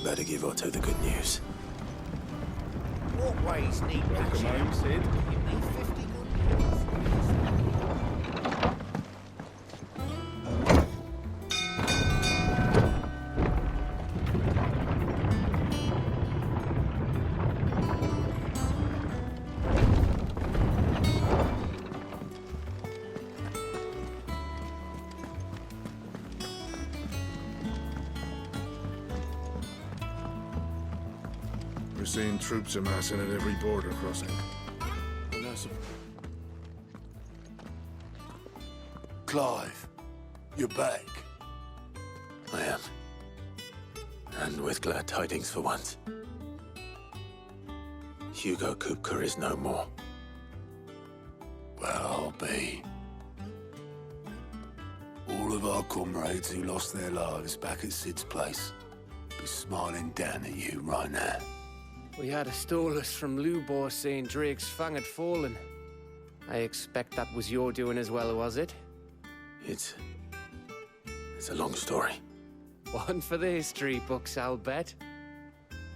Better give Otto the good news. What ways need Welcome home, Sid. You need 50 good years. We're seeing troops amassing at every border crossing. And that's Clive, you're back. I am. And with glad tidings for once. Hugo Kupka is no more. Well, I'll be. All of our comrades who lost their lives back at Sid's place be smiling down at you right now. We had a stolus from Lubor saying Drake's fang had fallen. I expect that was your doing as well, was it? It's a long story. One for the history books, I'll bet.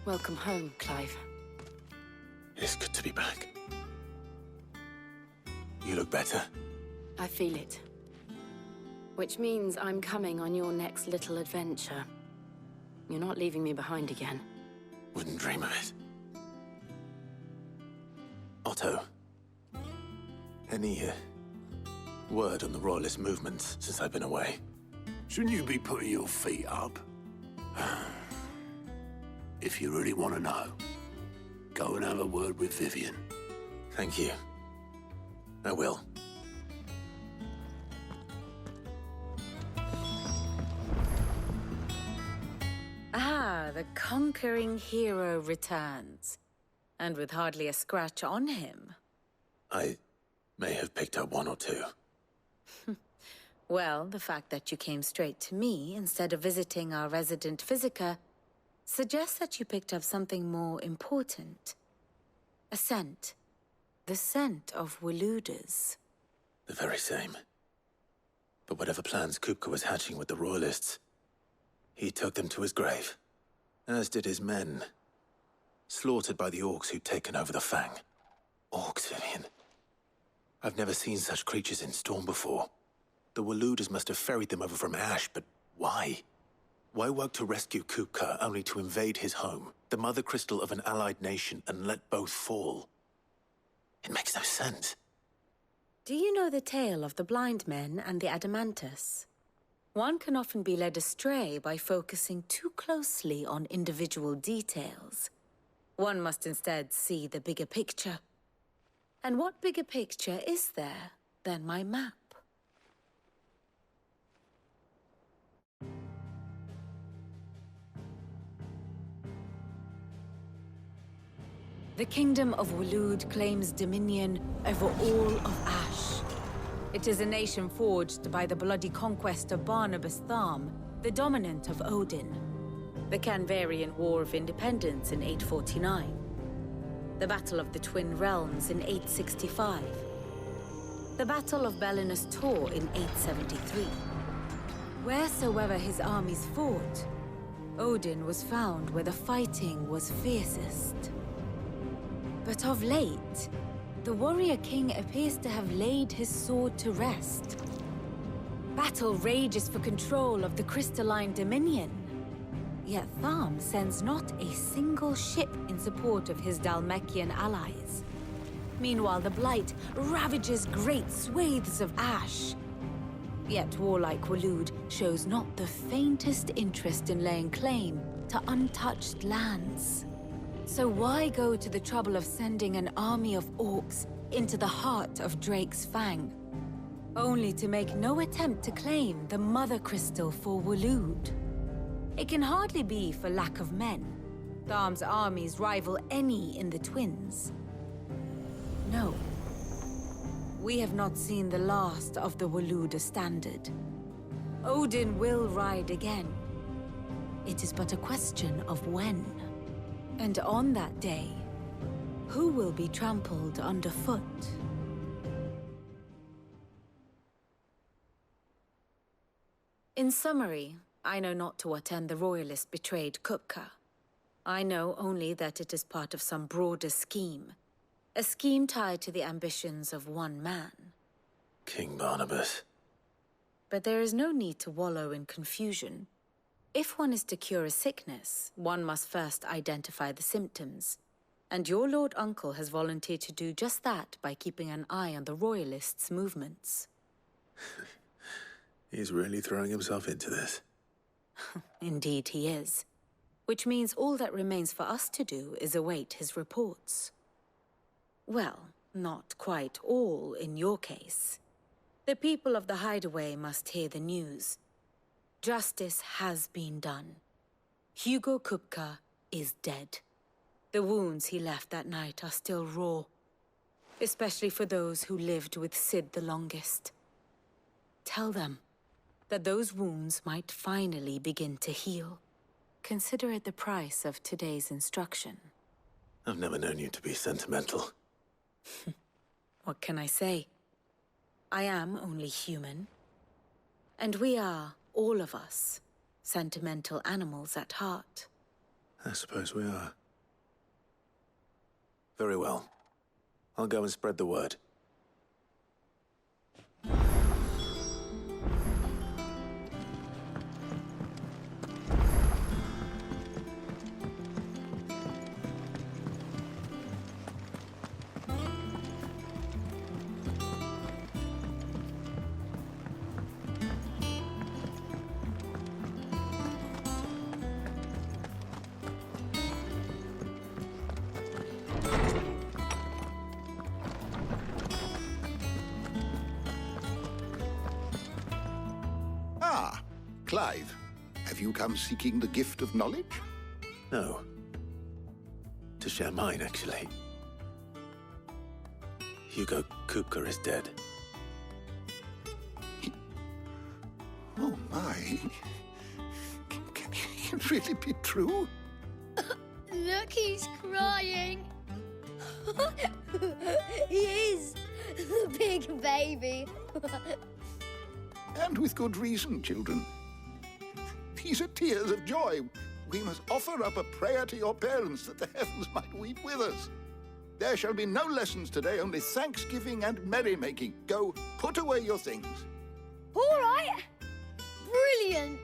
Welcome home, Clive. It's good to be back. You look better. I feel it. Which means I'm coming on your next little adventure. You're not leaving me behind again. Wouldn't dream of it. Otto, any word on the Royalist movements since I've been away? Shouldn't you be putting your feet up? If you really want to know, go and have a word with Vivian. Thank you. I will. Ah, the conquering hero returns. And with hardly a scratch on him. I may have picked up one or two. Well, the fact that you came straight to me instead of visiting our resident physiker suggests that you picked up something more important. A scent. The scent of Waludas. The very same. But whatever plans Kupka was hatching with the Royalists, he took them to his grave. As did his men. Slaughtered by the orcs who'd taken over the Fang. Orcs, Vivian. I've never seen such creatures in Storm before. The Waludas must have ferried them over from Ash, but why? Why work to rescue Kupka only to invade his home, the mother crystal of an allied nation, and let both fall? It makes no sense. Do you know the tale of the blind men and the Adamantus? One can often be led astray by focusing too closely on individual details. One must instead see the bigger picture. And what bigger picture is there than my map? The Kingdom of Waloed claims dominion over all of Ash. It is a nation forged by the bloody conquest of Barnabas Tharm, the dominant of Odin. The Canvarian War of Independence in 849. The Battle of the Twin Realms in 865. The Battle of Belinus Tor in 873. Wheresoever his armies fought, Odin was found where the fighting was fiercest. But of late, the warrior king appears to have laid his sword to rest. Battle rages for control of the crystalline dominion. Yet Tharm sends not a single ship in support of his Dhalmekian allies. Meanwhile, the Blight ravages great swathes of Ash. Yet warlike Waloed shows not the faintest interest in laying claim to untouched lands. So why go to the trouble of sending an army of orcs into the heart of Drake's Fang, only to make no attempt to claim the Mother Crystal for Waloed? It can hardly be for lack of men. Tharm's armies rival any in the Twins. No. We have not seen the last of the Waluda standard. Odin will ride again. It is but a question of when. And on that day, who will be trampled underfoot? In summary, I know not to what end the Royalists betrayed Kupka. I know only that it is part of some broader scheme. A scheme tied to the ambitions of one man. King Barnabas. But there is no need to wallow in confusion. If one is to cure a sickness, one must first identify the symptoms. And your Lord Uncle has volunteered to do just that by keeping an eye on the Royalists' movements. He's really throwing himself into this. Indeed he is. Which means all that remains for us to do is await his reports. Well, not quite all in your case. The people of the Hideaway must hear the news. Justice has been done. Hugo Kupka is dead. The wounds he left that night are still raw, especially for those who lived with Sid the longest. Tell them that those wounds might finally begin to heal. Consider it the price of today's instruction. I've never known you to be sentimental. What can I say? I am only human. And we are, all of us, sentimental animals at heart. I suppose we are. Very well. I'll go and spread the word. Ah, Clive. Have you come seeking the gift of knowledge? No. To share mine, actually. Hugo Kupka is dead. Oh, my. Can it really be true? Look, he's crying. He is. The big baby. And with good reason, children. These are tears of joy. We must offer up a prayer to your parents that the heavens might weep with us. There shall be no lessons today, only thanksgiving and merrymaking. Go, put away your things. All right. Brilliant.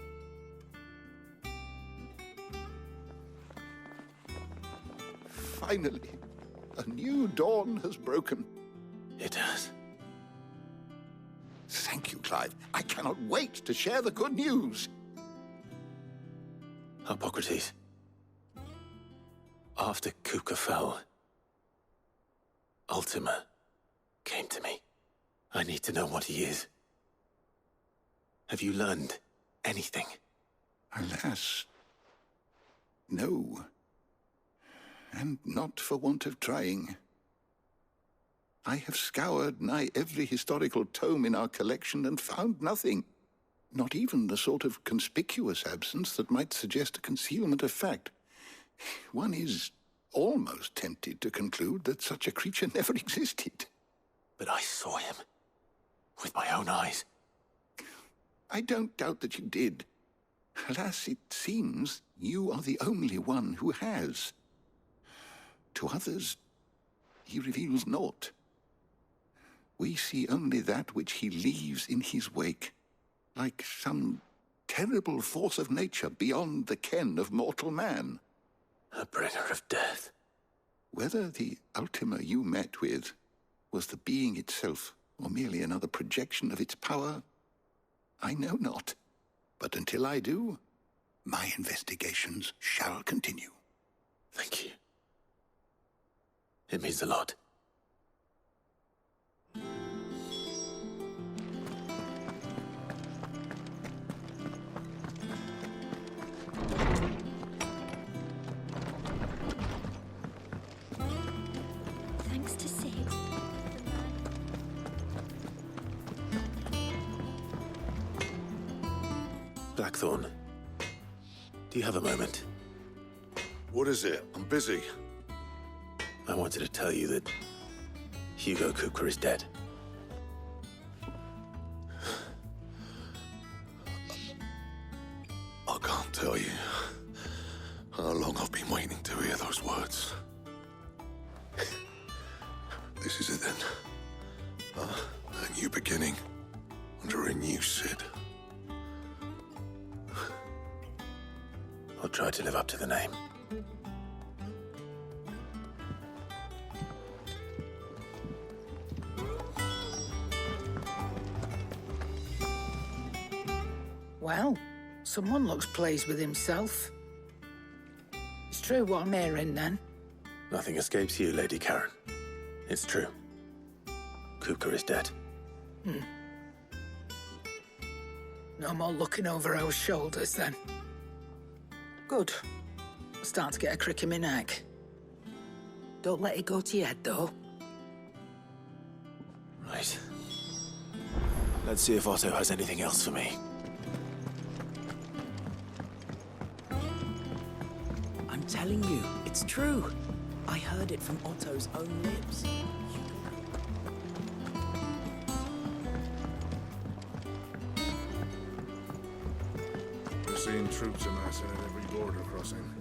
Finally, a new dawn has broken. It has. Thank you, Clive. I cannot wait to share the good news. Hippocrates. After Kupka fell, Ultima came to me. I need to know what he is. Have you learned anything? Alas, no. And not for want of trying. I have scoured nigh every historical tome in our collection and found nothing. Not even the sort of conspicuous absence that might suggest a concealment of fact. One is almost tempted to conclude that such a creature never existed. But I saw him. With my own eyes. I don't doubt that you did. Alas, it seems you are the only one who has. To others, he reveals naught. We see only that which he leaves in his wake, like some terrible force of nature beyond the ken of mortal man. A bringer of death. Whether the Ultima you met with was the being itself, or merely another projection of its power, I know not. But until I do, my investigations shall continue. Thank you. It means a lot. Thanks to Sid. Blackthorn, do you have a moment? What is it? I'm busy. I wanted to tell you that Hugo Kupka is dead. I can't tell you how long I've been waiting. those words. This is it then. A new beginning. Under a new Cid. I'll try to live up to the name. Well, someone looks pleased with himself. It's true what I'm hearing, then. Nothing escapes you, Lady Karen. It's true. Kupka is dead. No more looking over our shoulders, then. Good. I'm starting to get a crick in my neck. Don't let it go to your head, though. Right. Let's see if Otto has anything else for me. I'm telling you, it's true. I heard it from Otto's own lips. We're seeing troops amassing at every border crossing.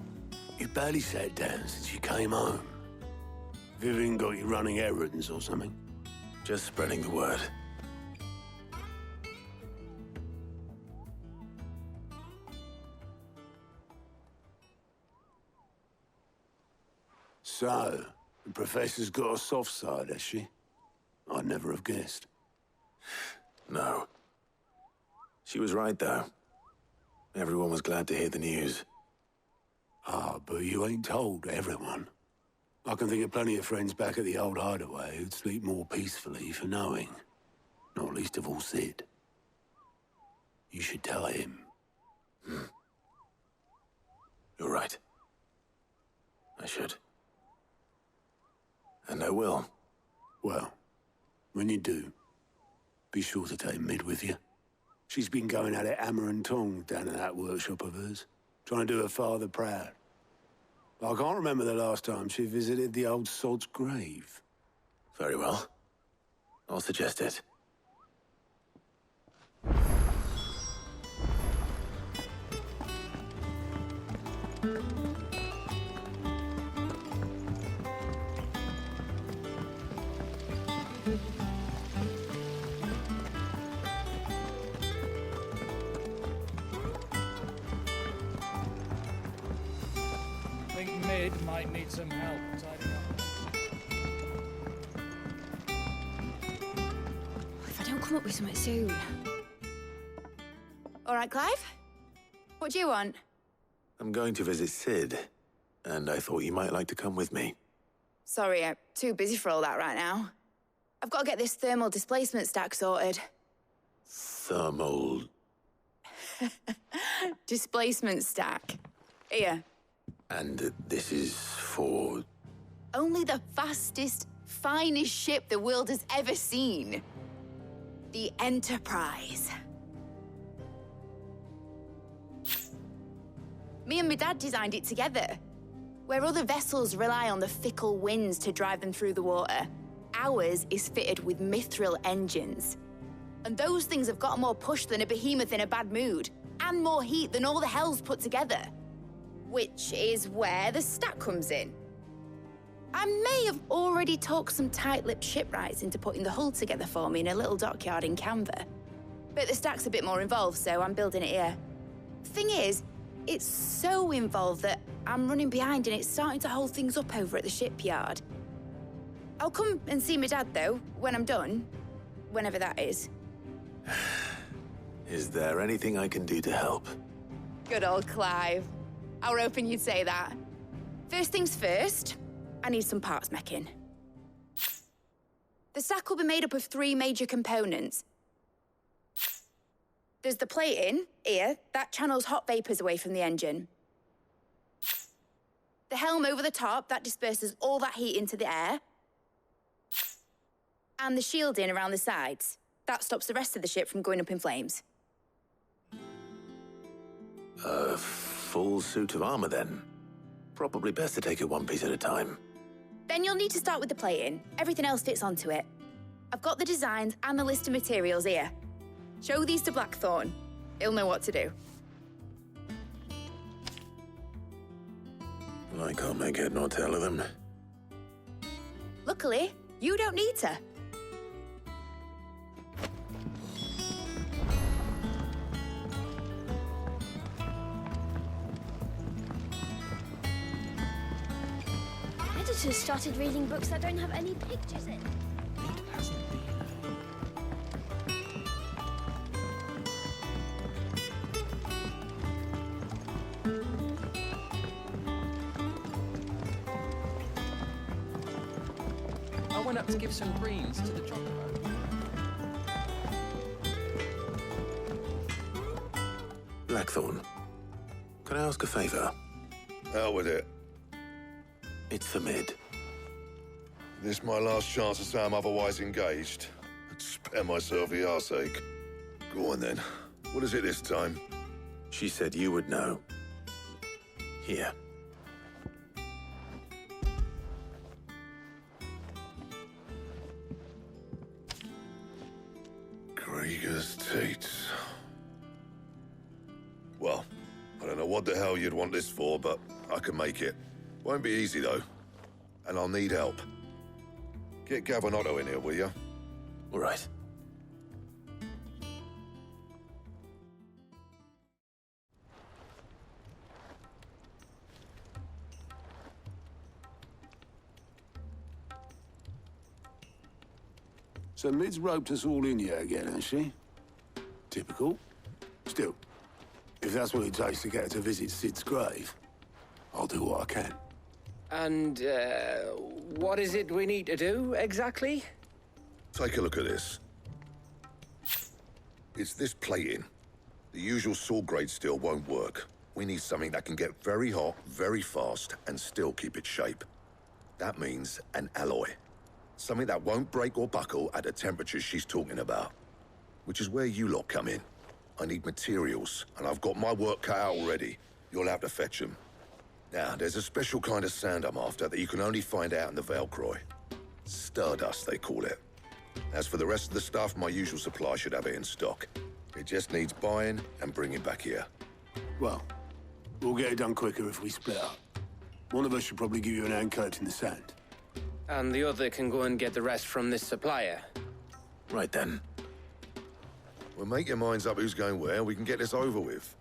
You barely sat down since you came home. Vivian got you running errands or something? Just spreading the word. So, the Professor's got a soft side, has she? I'd never have guessed. No. She was right, though. Everyone was glad to hear the news. Ah, but you ain't told everyone. I can think of plenty of friends back at the old hideaway who'd sleep more peacefully for knowing. Not least of all Cid. You should tell him. You're right. I should. And I will. Well, when you do, be sure to take Mid with you. She's been going at it hammer and tongs down at that workshop of hers, trying to do her father proud. I can't remember the last time she visited the old sod's grave. Very well. I'll suggest it. I think Mid might need some help tidying up. If I don't come up with something soon. All right, Clive? What do you want? I'm going to visit Cid, and I thought you might like to come with me. Sorry, I'm too busy for all that right now. I've got to get this thermal displacement stack sorted. Thermal... Displacement stack. Here. And this is for... Only the fastest, finest ship the world has ever seen. The Enterprise. Me and my dad designed it together. Where other vessels rely on the fickle winds to drive them through the water, ours is fitted with mithril engines. And those things have got more push than a behemoth in a bad mood, and more heat than all the hells put together. Which is where the stack comes in. I may have already talked some tight-lipped shipwrights into putting the hull together for me in a little dockyard in Canva. But the stack's a bit more involved, so I'm building it here. Thing is, it's so involved that I'm running behind and it's starting to hold things up over at the shipyard. I'll come and see my dad, though, when I'm done. Whenever that is. Is there anything I can do to help? Good old Clive. I were hoping you'd say that. First things first, I need some parts meching. The stack will be made up of 3 major components. There's the plating, here, that channels hot vapors away from the engine. The helm over the top, that disperses all that heat into the air. And the shielding around the sides. That stops the rest of the ship from going up in flames. A full suit of armor, then. Probably best to take it one piece at a time. Then you'll need to start with the plating. Everything else fits onto it. I've got the designs and the list of materials here. Show these to Blackthorn. He'll know what to do. I can't make head nor tail of them. Luckily, you don't need to. Editors started reading books that don't have any pictures in. It hasn't been. I went up to give some greens to the chocobo. Blackthorn, can I ask a favor? Out with it. It's for Mid. This my last chance to say I'm otherwise engaged. I'd spare myself the arseache. Go on then. What is it this time? She said you would know. Here. Krieger's Tates. Well, I don't know what the hell you'd want this for, but I can make it. Won't be easy, though. And I'll need help. Get Gavin Otto in here, will you? All right. So Mid's roped us all in here again, has she? Typical. Still, if that's what it takes to get her to visit Sid's grave, I'll do what I can. And, what is it we need to do, exactly? Take a look at this. It's this plating. The usual sword grade steel won't work. We need something that can get very hot, very fast, and still keep its shape. That means an alloy. Something that won't break or buckle at the temperatures she's talking about. Which is where you lot come in. I need materials, and I've got my work cut out already. You'll have to fetch them. Now, there's a special kind of sand I'm after that you can only find out in the Velcroy. Stardust, they call it. As for the rest of the stuff, my usual supply should have it in stock. It just needs buying and bringing back here. Well, we'll get it done quicker if we split up. One of us should probably give you an hand collecting the sand. And the other can go and get the rest from this supplier. Right then. Well, make your minds up who's going where, we can get this over with.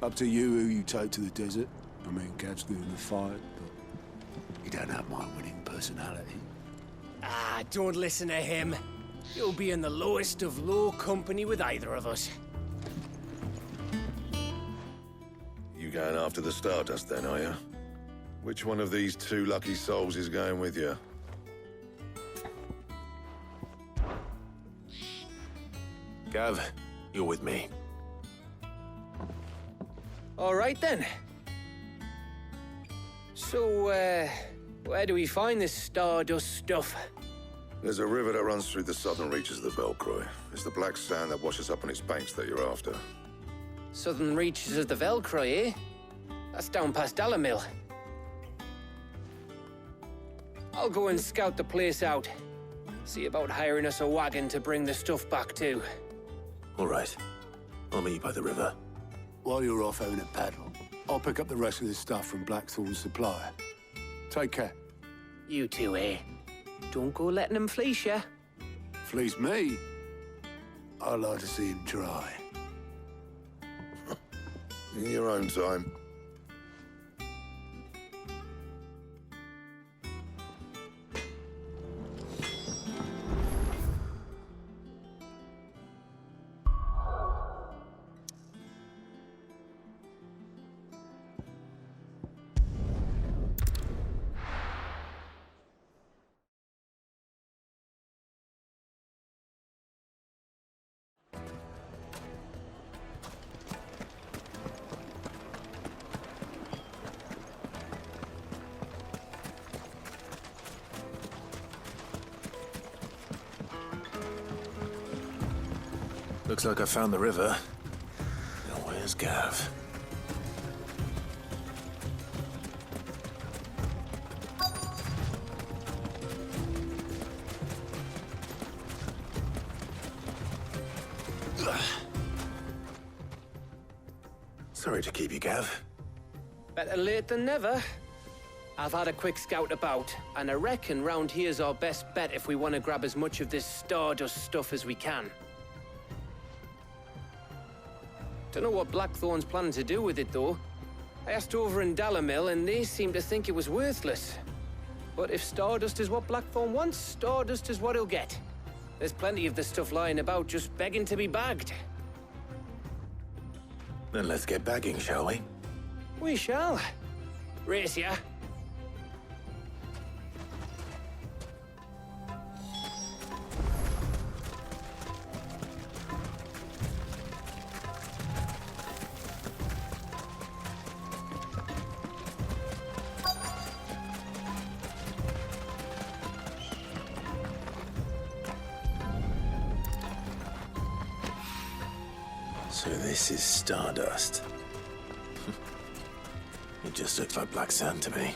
Up to you who you take to the desert. I mean, Gav's doing the fight, but he don't have my winning personality. Ah, don't listen to him. You'll be in the lowest of low company with either of us. You going after the Stardust then, are you? Which one of these two lucky souls is going with you? Gav, you're with me. All right, then. So, where do we find this Stardust stuff? There's a river that runs through the southern reaches of the Velcroy. It's the black sand that washes up on its banks that you're after. Southern reaches of the Velcroy, eh? That's down past Alamil. I'll go and scout the place out. See about hiring us a wagon to bring the stuff back to. All right. I'll meet you by the river. While you're off having a paddle, I'll pick up the rest of this stuff from Blackthorn's supplier. Take care. You two, eh? Don't go letting them fleece ya. Fleece me? I'd like to see him try. In your own time. Looks like I found the river. Now where's Gav? Sorry to keep you, Gav. Better late than never. I've had a quick scout about, and I reckon round here's our best bet if we want to grab as much of this Stardust stuff as we can. Don't know what Blackthorn's planning to do with it, though. I asked over in Dalamil, and they seem to think it was worthless. But if Stardust is what Blackthorn wants, Stardust is what he'll get. There's plenty of the stuff lying about, just begging to be bagged. Then let's get bagging, shall we? We shall. Race ya. So this is Stardust. It just looks like black sand to me.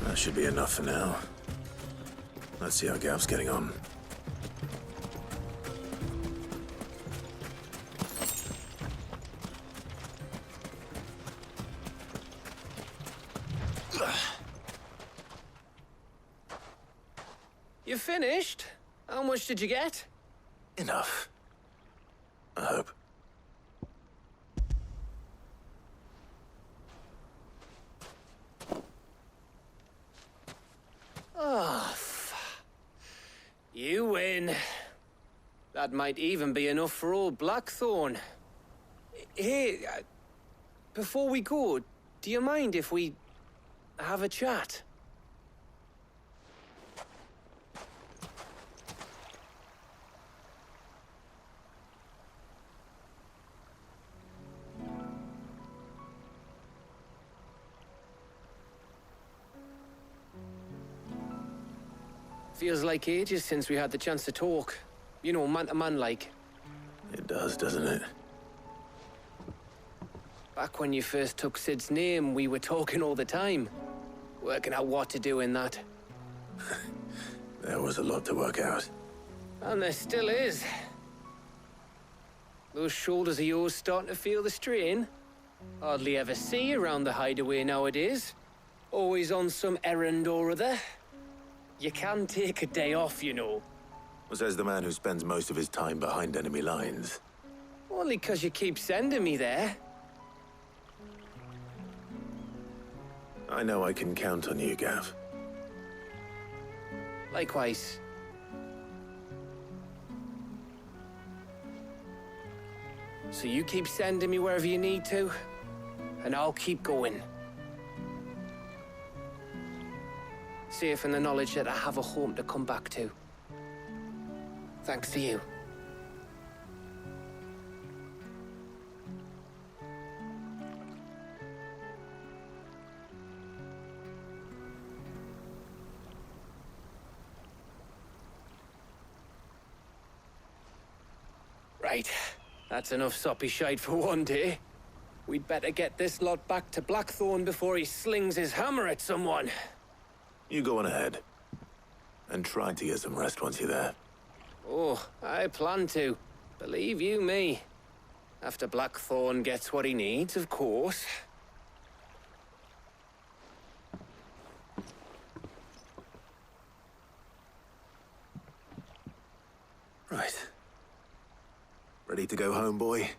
That should be enough for now. Let's see how Gav's getting on. You finished? How much did you get? Enough. I hope. Oh, you win. That might even be enough for old Blackthorn. Hey, before we go, do you mind if we have a chat? Feels like ages since we had the chance to talk. You know, man to man like. It does, doesn't it? Back when you first took Sid's name, we were talking all the time. Working out what to do in that. There was a lot to work out. And there still is. Those shoulders of yours starting to feel the strain. Hardly ever see you around the hideaway nowadays. Always on some errand or other. You can take a day off, you know. Says the man who spends most of his time behind enemy lines. Only 'cause you keep sending me there. I know I can count on you, Gav. Likewise. So you keep sending me wherever you need to, and I'll keep going. Safe in the knowledge that I have a home to come back to. Thanks to you. Right. That's enough soppy shite for one day. We'd better get this lot back to Blackthorn before he slings his hammer at someone. You go on ahead. And try to get some rest once you're there. Oh, I plan to. Believe you me. After Blackthorn gets what he needs, of course. to go home, boy?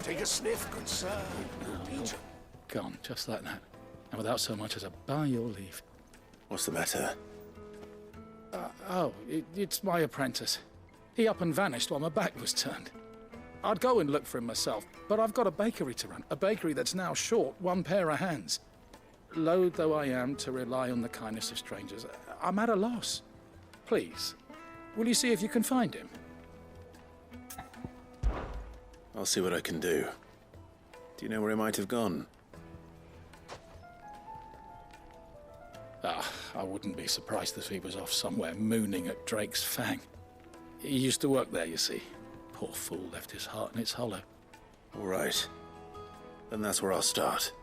Take a sniff, good sir. Peter. Gone, just like that. And without so much as a by your leave. What's the matter? It's my apprentice. He up and vanished while my back was turned. I'd go and look for him myself, but I've got a bakery to run. A bakery that's now short one pair of hands. Loath though I am to rely on the kindness of strangers, I'm at a loss. Please, will you see if you can find him? I'll see what I can do. Do you know where he might have gone? I wouldn't be surprised if he was off somewhere mooning at Drake's Fang. He used to work there, you see. Poor fool left his heart in its hollow. All right. Then that's where I'll start.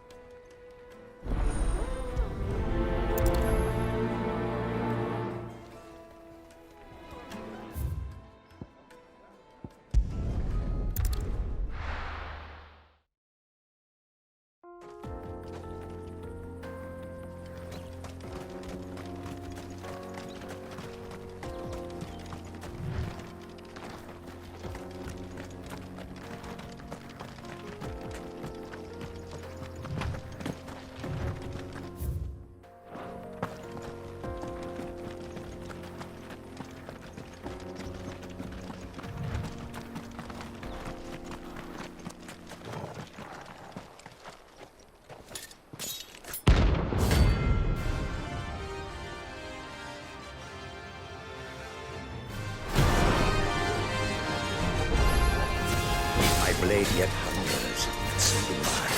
Blade yet hungers, and so do I.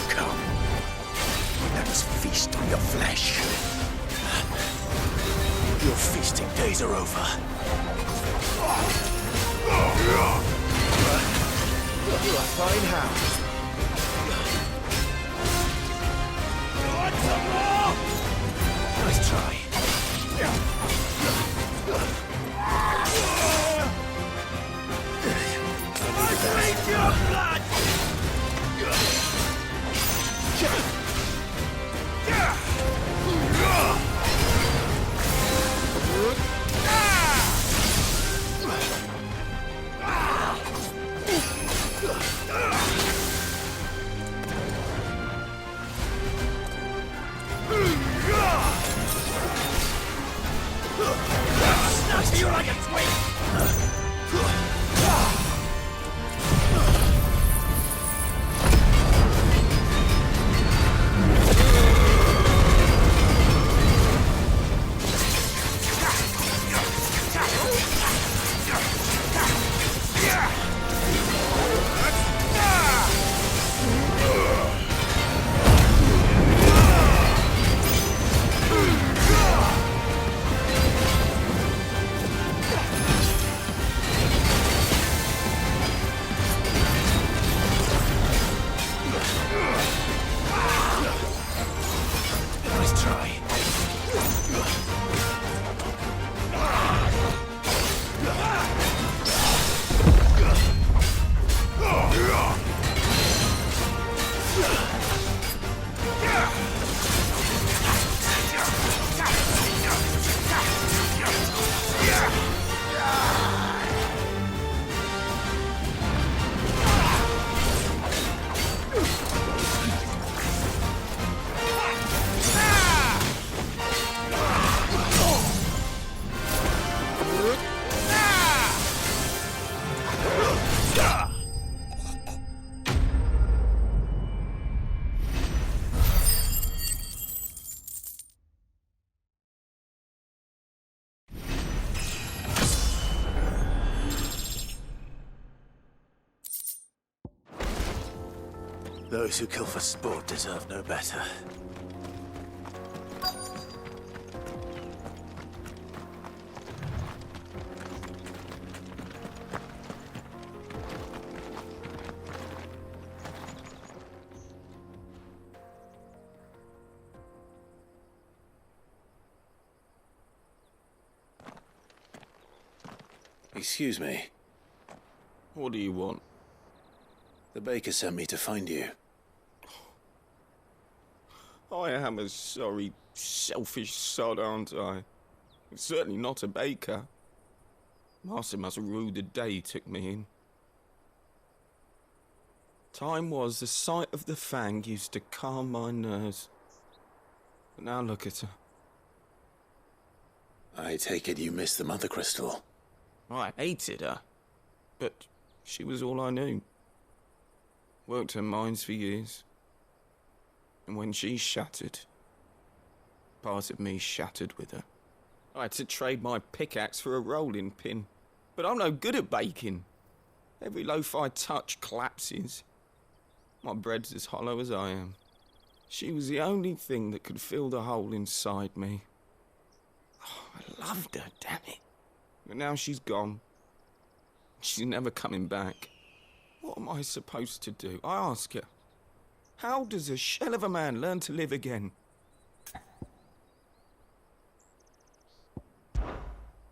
Come, let us feast on your flesh. Your feasting days are over. You're a fine hound. You want some more? Nice try. Drink your blood! Snatch you like a twig! Those who kill for sport deserve no better. Excuse me. What do you want? The baker sent me to find you. I am a sorry, selfish sod, aren't I? Certainly not a baker. Master must rue the day he took me in. Time was the sight of the fang used to calm my nerves. But now look at her. I take it you missed the Mother Crystal. I hated her, but she was all I knew. Worked her mines for years. And when she shattered, part of me shattered with her. I had to trade my pickaxe for a rolling pin. But I'm no good at baking. Every loaf I touch collapses. My bread's as hollow as I am. She was the only thing that could fill the hole inside me. Oh, I loved her, damn it. But now she's gone. She's never coming back. What am I supposed to do? I ask her. How does a shell of a man learn to live again?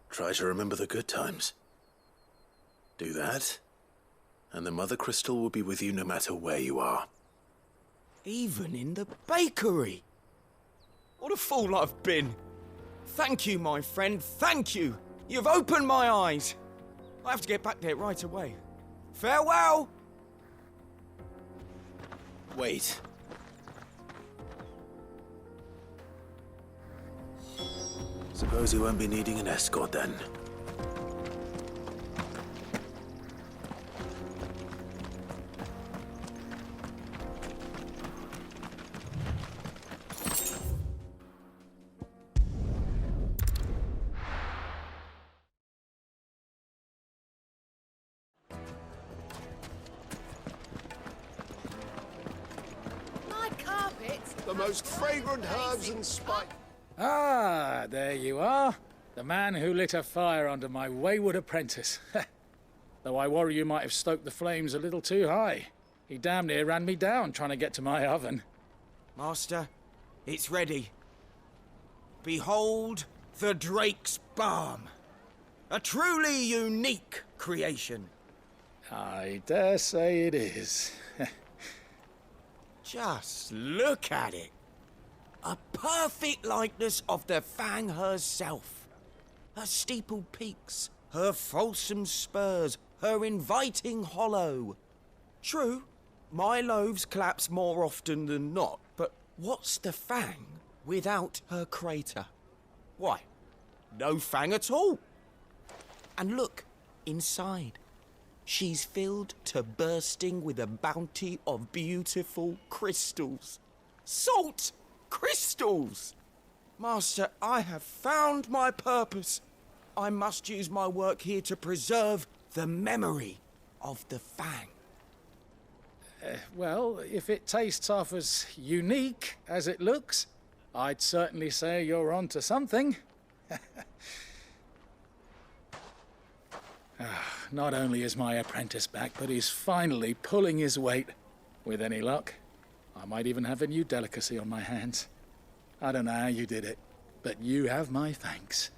Try to remember the good times. Do that, and the Mother Crystal will be with you no matter where you are. Even in the bakery. What a fool I've been. Thank you, my friend, thank you. You've opened my eyes. I have to get back there right away. Farewell! Wait. Suppose you won't be needing an escort then. The most fragrant herbs and spice. Ah, there you are. The man who lit a fire under my wayward apprentice. Though I worry you might have stoked the flames a little too high. He damn near ran me down trying to get to my oven. Master, it's ready. Behold the Drake's Balm. A truly unique creation. I dare say it is. Just look at it. A perfect likeness of the Fang herself. Her steepled peaks, her fulsome spurs, her inviting hollow. True, my loaves collapse more often than not, but what's the Fang without her crater? Why, no Fang at all. And look, inside. She's filled to bursting with a bounty of beautiful crystals. Salt crystals! Master, I have found my purpose. I must use my work here to preserve the memory of the Fang. Well, if it tastes half as unique as it looks, I'd certainly say you're on to something. Not only is my apprentice back, but he's finally pulling his weight. With any luck, I might even have a new delicacy on my hands. I don't know how you did it, but you have my thanks.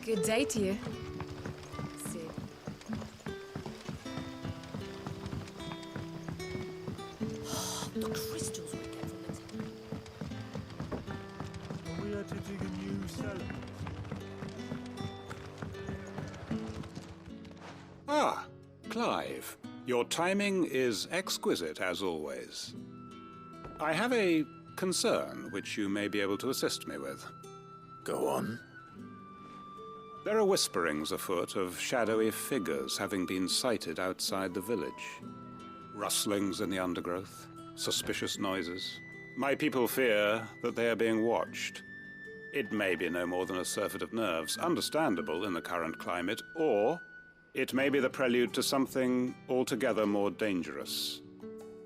Good day to you. The crystals we get from the We are to dig a new cellar. Ah, Clive. Your timing is exquisite, as always. I have a concern which you may be able to assist me with. Go on. There are whisperings afoot of shadowy figures having been sighted outside the village. Rustlings in the undergrowth, suspicious noises. My people fear that they are being watched. It may be no more than a surfeit of nerves, understandable in the current climate, or it may be the prelude to something altogether more dangerous.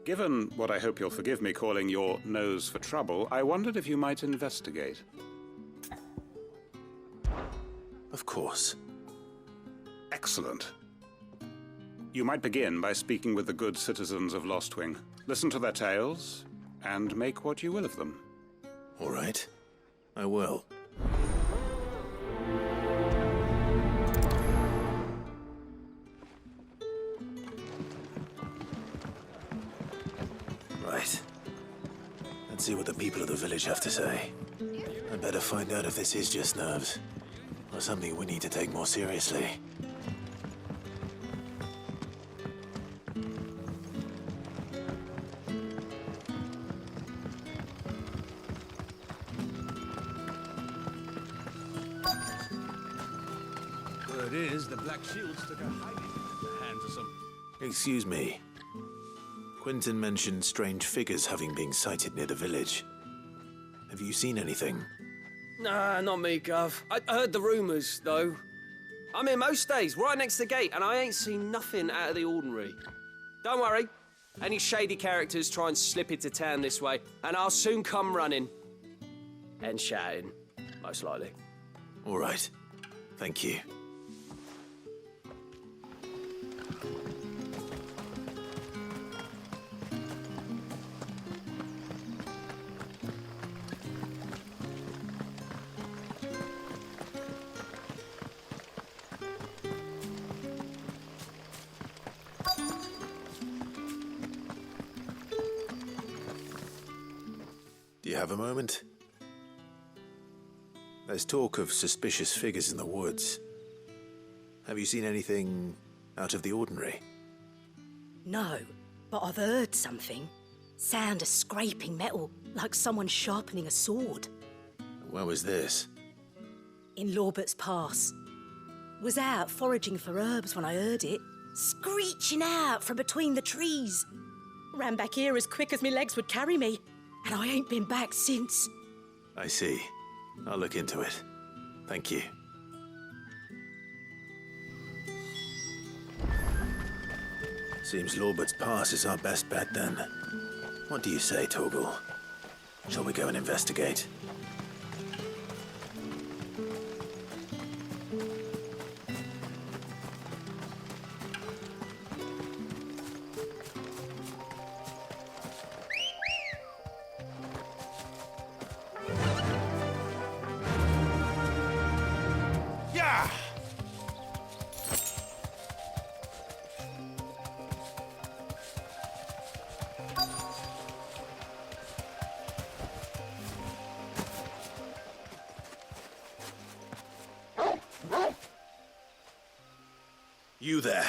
Given what I hope you'll forgive me calling your nose for trouble, I wondered if you might investigate. Of course. Excellent. You might begin by speaking with the good citizens of Lostwing. Listen to their tales, and make what you will of them. All right. I will. Right. Let's see what the people of the village have to say. I'd better find out if this is just nerves, or something we need to take more seriously. Word is the Black Shields took a hiding at the hands of some... Excuse me. Quentin mentioned strange figures having been sighted near the village. Have you seen anything? Nah, not me, Gov. I heard the rumours, though. I'm here most days, right next to the gate, and I ain't seen nothing out of the ordinary. Don't worry. Any shady characters try and slip into town this way, and I'll soon come running. And shouting, most likely. All right. Thank you. Do you have a moment? There's talk of suspicious figures in the woods. Have you seen anything out of the ordinary? No, but I've heard something. Sound of scraping metal, like someone sharpening a sword. Where was this? In Lorbert's Pass. Was out foraging for herbs when I heard it, screeching out from between the trees. Ran back here as quick as my legs would carry me, and I ain't been back since. I see. I'll look into it. Thank you. Seems Lorbert's Pass is our best bet then. What do you say, Torgal? Shall we go and investigate? You there.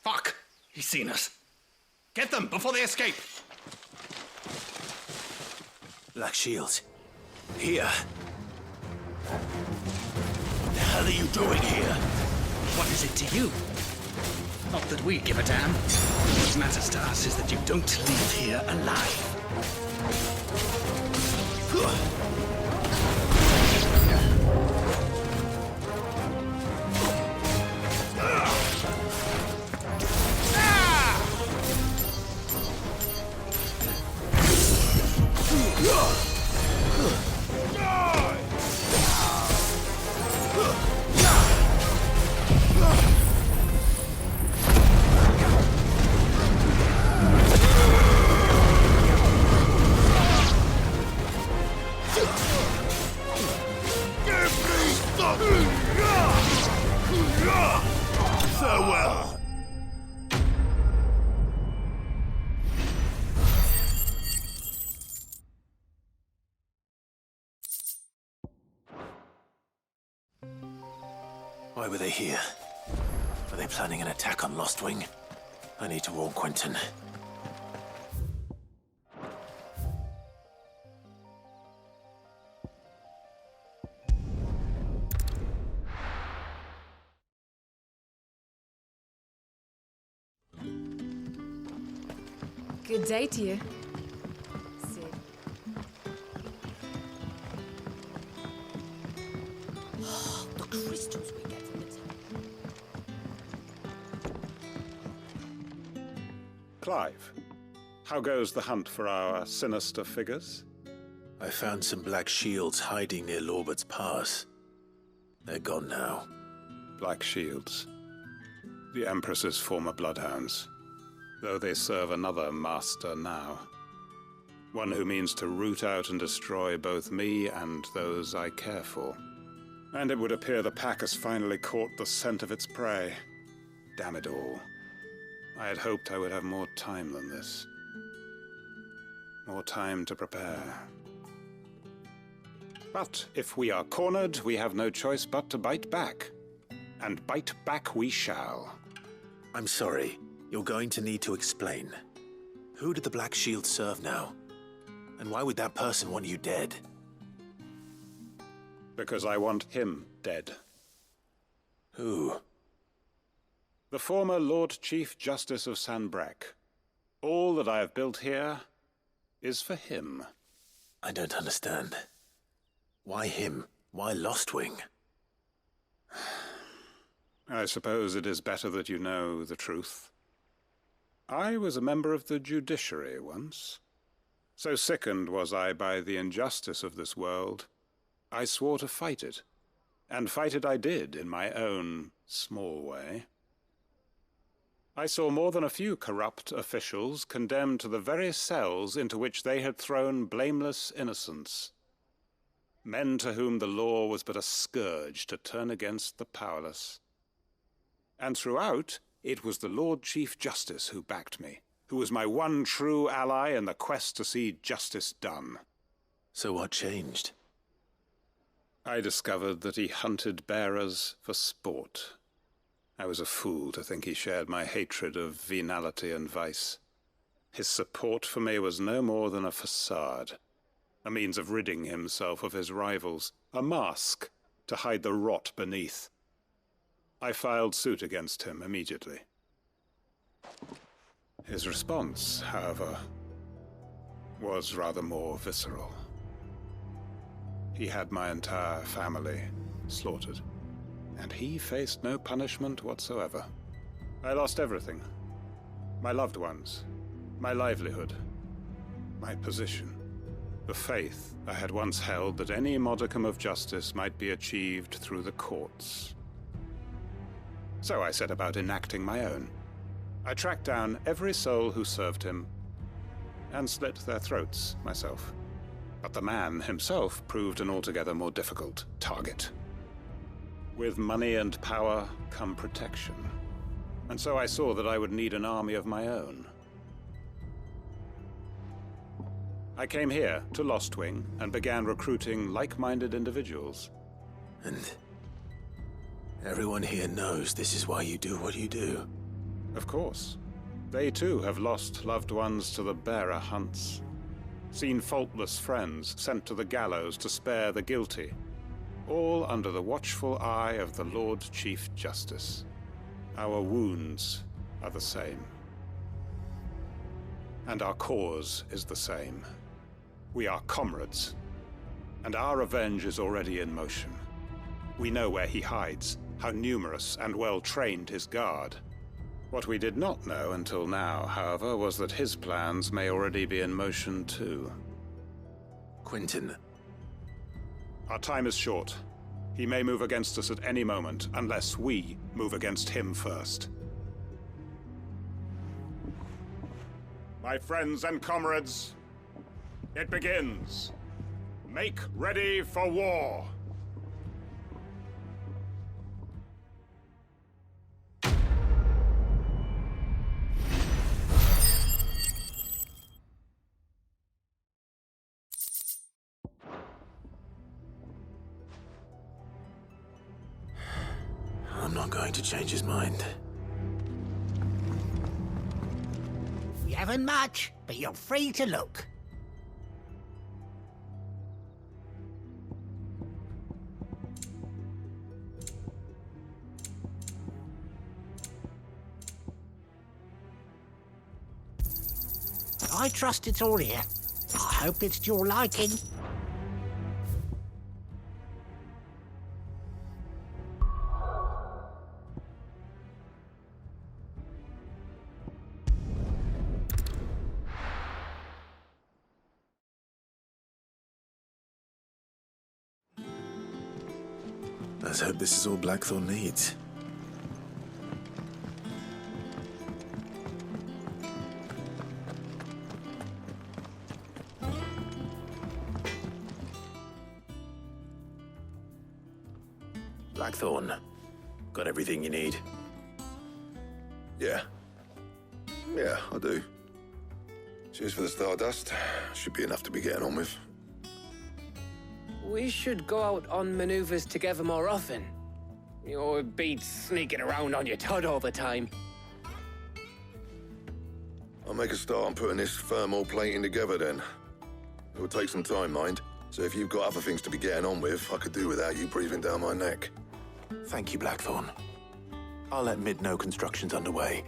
Fuck! He's seen us. Get them before they escape! Black Shields. Here. What the hell are you doing here? What is it to you? Not that we give a damn. What matters to us is that you don't leave here alive. Farewell. Why were they here? Are they planning an attack on Lostwing? I need to warn Quentin. Good day to you. The crystals we get from the Clive, how goes the hunt for our sinister figures? I found some black shields hiding near Lorbert's Pass. They're gone now. Black shields. The Empress's former bloodhounds, though they serve another master now. One who means to root out and destroy both me and those I care for. And it would appear the pack has finally caught the scent of its prey. Damn it all. I had hoped I would have more time than this. More time to prepare. But if we are cornered, we have no choice but to bite back. And bite back we shall. I'm sorry. You're going to need to explain. Who did the Black Shield serve now? And why would that person want you dead? Because I want him dead. Who? The former Lord Chief Justice of Sanbreque. All that I have built here is for him. I don't understand. Why him? Why Lostwing? I suppose it is better that you know the truth. I was a member of the judiciary once. So sickened was I by the injustice of this world, I swore to fight it. And fight it I did in my own small way. I saw more than a few corrupt officials condemned to the very cells into which they had thrown blameless innocents. Men to whom the law was but a scourge to turn against the powerless. And throughout, it was the Lord Chief Justice who backed me, who was my one true ally in the quest to see justice done. So what changed? I discovered that he hunted bearers for sport. I was a fool to think he shared my hatred of venality and vice. His support for me was no more than a facade, a means of ridding himself of his rivals, a mask to hide the rot beneath. I filed suit against him immediately. His response, however, was rather more visceral. He had my entire family slaughtered, and he faced no punishment whatsoever. I lost everything. My loved ones, my livelihood, my position, the faith I had once held that any modicum of justice might be achieved through the courts. So I set about enacting my own. I tracked down every soul who served him, and slit their throats myself. But the man himself proved an altogether more difficult target. With money and power come protection, and so I saw that I would need an army of my own. I came here to Lostwing and began recruiting like-minded individuals. And everyone here knows this is why you do what you do. Of course. They too have lost loved ones to the bearer hunts. Seen faultless friends sent to the gallows to spare the guilty. All under the watchful eye of the Lord Chief Justice. Our wounds are the same. And our cause is the same. We are comrades. And our revenge is already in motion. We know where he hides, how numerous and well-trained his guard. What we did not know until now, however, was that his plans may already be in motion too. Quentin. Our time is short. He may move against us at any moment, unless we move against him first. My friends and comrades, it begins. Make ready for war. I'm not going to change his mind. We haven't much, but you're free to look. I trust it's all here. I hope it's to your liking. Let's hope this is all Blackthorn needs. Blackthorn, got everything you need? Yeah. Yeah, I do. Cheers for the Stardust. Should be enough to be getting on with. We should go out on maneuvers together more often. You'll be sneaking around on your Todd all the time. I'll make a start on putting this thermal plating together then. It will take some time, mind. So if you've got other things to be getting on with, I could do without you breathing down my neck. Thank you, Blackthorn. I'll let Mid know construction's underway.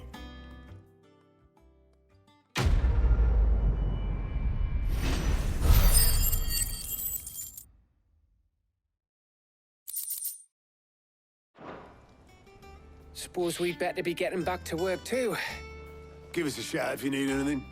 Suppose we'd better be getting back to work too. Give us a shout if you need anything.